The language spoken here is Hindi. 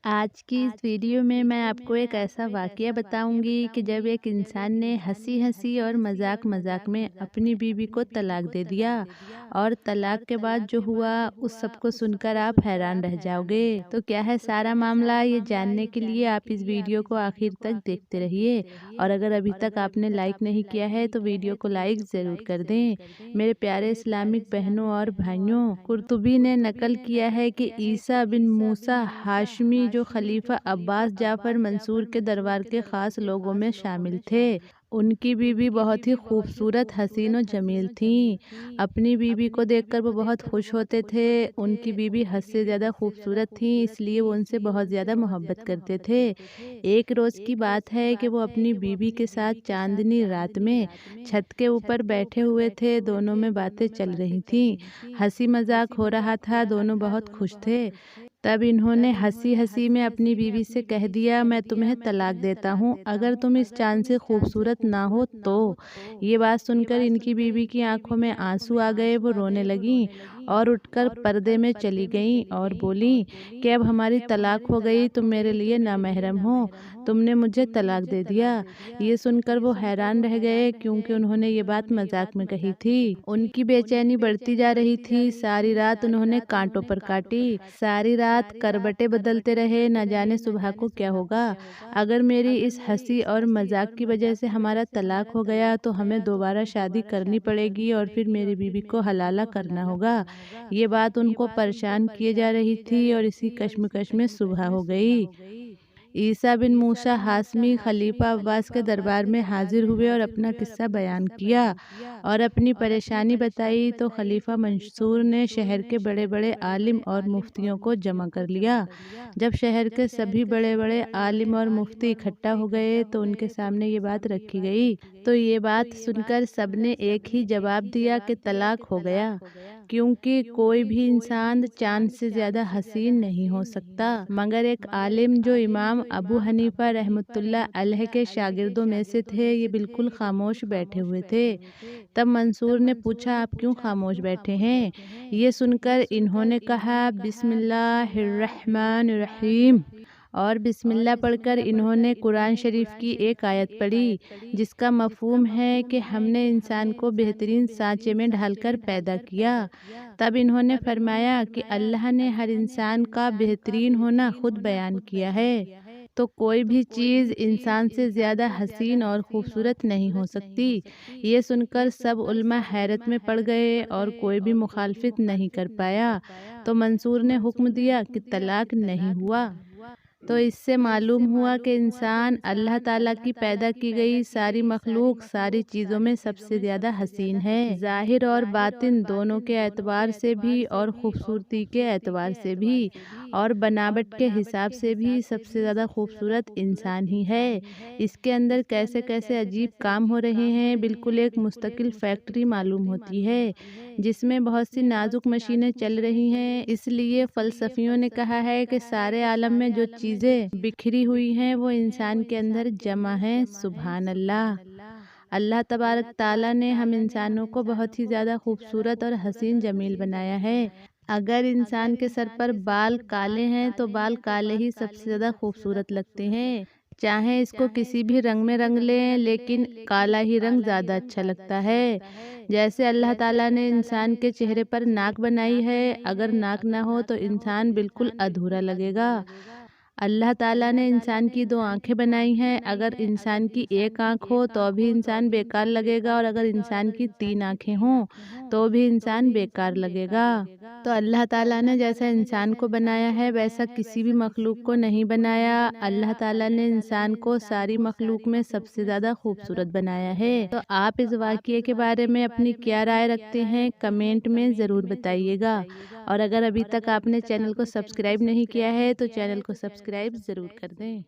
आज की इस वीडियो में मैं आपको एक ऐसा वाक़या बताऊंगी कि जब एक इंसान ने हंसी हंसी और मजाक मजाक में अपनी बीवी को तलाक दे दिया और तलाक के बाद जो हुआ उस सब को सुनकर आप हैरान रह जाओगे। तो क्या है सारा मामला, ये जानने के लिए आप इस वीडियो को आखिर तक देखते रहिए। और अगर अभी तक आपने लाइक नहीं किया है तो वीडियो को लाइक ज़रूर कर दें। मेरे प्यारे इस्लामिक बहनों और भाइयों, कुर्तुबी ने नकल किया है कि ईसा बिन मूसा हाशमी जो खलीफा अब्बास जाफर मंसूर के दरबार के खास लोगों में शामिल थे, उनकी बीवी बहुत ही खूबसूरत हसीन और जमील थीं। अपनी बीवी को देखकर वो बहुत खुश होते थे। उनकी बीवी हद से ज़्यादा खूबसूरत थीं, इसलिए वो उनसे बहुत ज़्यादा मोहब्बत करते थे। एक रोज़ की बात है कि वो अपनी बीवी के साथ चांदनी रात में छत के ऊपर बैठे हुए थे। दोनों में बातें चल रही थीं, हंसी मजाक हो रहा था, दोनों बहुत खुश थे। तब इन्होंने हंसी हंसी में अपनी बीवी से कह दिया, मैं तुम्हें तलाक देता हूँ अगर तुम इस चांद से खूबसूरत ना हो तो। ये बात सुनकर इनकी बीवी की आंखों में आंसू आ गए। वो रोने लगीं और उठकर पर्दे में चली गईं और बोली कि अब हमारी तलाक हो गई, तुम मेरे लिए नामहरम हो, तुमने मुझे तलाक दे दिया। ये सुनकर वो हैरान रह गए, क्योंकि उन्होंने ये बात मजाक में कही थी। उनकी बेचैनी बढ़ती जा रही थी। सारी रात उन्होंने कांटों पर काटी, सारी रात करवटें बदलते रहे, न जाने सुबह को क्या होगा। अगर मेरी इस हंसी और मजाक की वजह से हमारा तलाक हो गया तो हमें दोबारा शादी करनी पड़ेगी और फिर मेरी बीवी को हलाला करना होगा। ये बात उनको परेशान किए जा रही थी और इसी कश्मकश में सुबह हो गई। ईसा बिन मूसा हाशमी खलीफा अब्बास के दरबार में हाजिर हुए और अपना किस्सा बयान किया और अपनी परेशानी बताई। तो खलीफा मंसूर ने शहर के बड़े बड़े आलिम और मुफ्तियों को जमा कर लिया। जब शहर के सभी बड़े बड़े आलिम और मुफ्ती इकट्ठा हो गए तो उनके सामने ये बात रखी गई। तो ये बात सुनकर सबने एक ही जवाब दिया कि तलाक हो गया, क्योंकि कोई भी इंसान चांद से ज़्यादा हसीन नहीं हो सकता। मगर एक आलिम जो इमाम अबू हनीफा रहमतुल्लाह अलैह के शागिर्दों में से थे, ये बिल्कुल खामोश बैठे हुए थे। तब मंसूर ने पूछा, आप क्यों खामोश बैठे हैं? ये सुनकर इन्होंने कहा, बिस्मिल्लाहिर्रहमानिर्रहीम। और बिस्मिल्लाह पढ़कर इन्होंने कुरान शरीफ की एक आयत पढ़ी, जिसका मफ़हूम है कि हमने इंसान को बेहतरीन सांचे में ढालकर पैदा किया। तब इन्होंने फरमाया कि अल्लाह ने हर इंसान का बेहतरीन होना खुद बयान किया है, तो कोई भी चीज़ इंसान से ज़्यादा हसीन और खूबसूरत नहीं हो सकती। ये सुनकर सब उल्मा हैरत में पड़ गए और कोई भी मुखालफत नहीं कर पाया। तो मंसूर ने हुक्म दिया कि तलाक नहीं हुआ। तो इससे मालूम हुआ कि इंसान अल्लाह ताला की पैदा की गई सारी मखलूक सारी चीज़ों में सबसे ज़्यादा हसीन है, ज़ाहिर और बातिन दोनों के एतबार से भी, और खूबसूरती के एतबार से भी, और बनावट के हिसाब से भी सबसे ज़्यादा खूबसूरत इंसान ही है। इसके अंदर कैसे कैसे अजीब काम हो रहे हैं, बिल्कुल एक मुस्तकिल फैक्ट्री मालूम होती है जिसमें बहुत सी नाजुक मशीनें चल रही हैं। इसलिए फ़लसफ़ियों ने कहा है कि सारे आलम में जो चीज़ें बिखरी हुई हैं वो इंसान के अंदर जमा हैं। सुभान अल्लाह। अल्लाह तबारक ताला ने हम इंसानों को बहुत ही ज़्यादा खूबसूरत और हसीन जमील बनाया है। अगर इंसान के सर पर बाल काले हैं तो बाल काले ही सबसे ज़्यादा खूबसूरत लगते हैं। चाहे इसको किसी भी रंग में रंग लें, लेकिन काला ही रंग ज़्यादा अच्छा लगता है। जैसे अल्लाह ताला ने इंसान के चेहरे पर नाक बनाई है, अगर नाक ना हो तो इंसान बिल्कुल अधूरा लगेगा। अल्लाह ताला ने इंसान की दो आंखें बनाई हैं, अगर इंसान की एक आंख हो तो भी इंसान बेकार लगेगा, और अगर इंसान की तीन आंखें हों तो भी इंसान बेकार लगेगा। तो अल्लाह ताला ने जैसा इंसान को बनाया है वैसा किसी भी मखलूक को नहीं बनाया। अल्लाह ताला ने इंसान को सारी मखलूक में सबसे ज़्यादा खूबसूरत बनाया है। तो आप इस वाक़ये के बारे में अपनी क्या राय रखते हैं, कमेंट में ज़रूर बताइएगा। और अगर अभी तक आपने चैनल को सब्सक्राइब नहीं किया है तो चैनल को सब्सक्राइब ज़रूर कर दें।